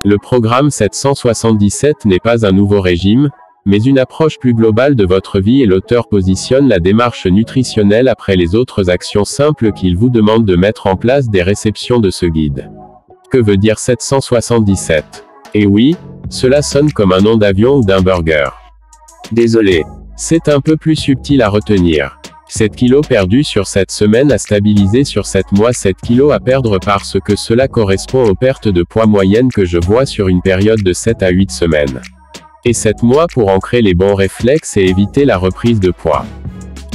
Le programme 777 n'est pas un nouveau régime, mais une approche plus globale de votre vie, et l'auteur positionne la démarche nutritionnelle après les autres actions simples qu'il vous demande de mettre en place des réceptions de ce guide. Que veut dire 777? Eh oui, cela sonne comme un nom d'avion ou d'un burger. Désolé, c'est un peu plus subtil à retenir. 7 kilos perdus sur cette semaine à stabiliser sur 7 mois, 7 kilos à perdre, parce que cela correspond aux pertes de poids moyennes que je vois sur une période de 7 à 8 semaines. Et 7 mois pour ancrer les bons réflexes et éviter la reprise de poids.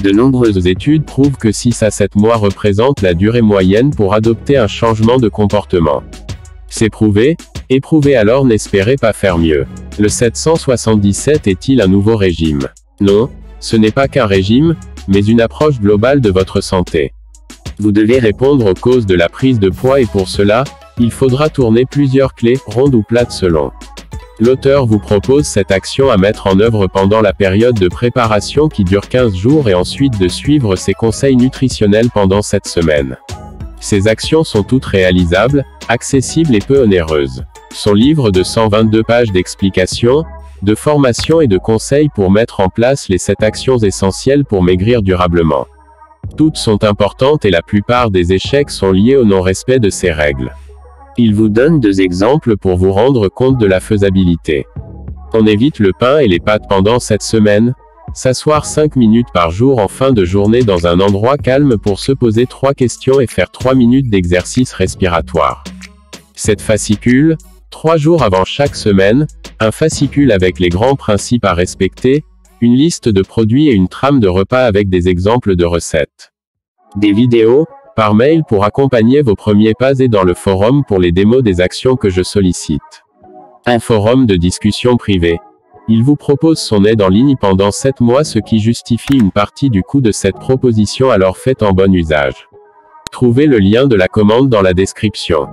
De nombreuses études prouvent que 6 à 7 mois représentent la durée moyenne pour adopter un changement de comportement. C'est prouvé, éprouvez, alors n'espérez pas faire mieux. Le 777 est-il un nouveau régime? Non, ce n'est pas qu'un régime, mais une approche globale de votre santé. Vous devez répondre aux causes de la prise de poids, et pour cela, il faudra tourner plusieurs clés, rondes ou plates selon. L'auteur vous propose cette action à mettre en œuvre pendant la période de préparation qui dure 15 jours, et ensuite de suivre ses conseils nutritionnels pendant cette semaine. Ces actions sont toutes réalisables, accessibles et peu onéreuses. Son livre de 122 pages d'explications, de formation et de conseils pour mettre en place les 7 actions essentielles pour maigrir durablement. Toutes sont importantes et la plupart des échecs sont liés au non-respect de ces règles. Il vous donne 2 exemples pour vous rendre compte de la faisabilité. On évite le pain et les pâtes pendant cette semaine. S'asseoir 5 minutes par jour en fin de journée dans un endroit calme pour se poser 3 questions et faire 3 minutes d'exercice respiratoire. 7 fascicules, 3 jours avant chaque semaine, un fascicule avec les grands principes à respecter, une liste de produits et une trame de repas avec des exemples de recettes. Des vidéos, par mail pour accompagner vos premiers pas, et dans le forum pour les démos des actions que je sollicite. Un forum de discussion privée. Il vous propose son aide en ligne pendant 7 mois, ce qui justifie une partie du coût de cette proposition, alors faites en bon usage. Trouvez le lien de la commande dans la description.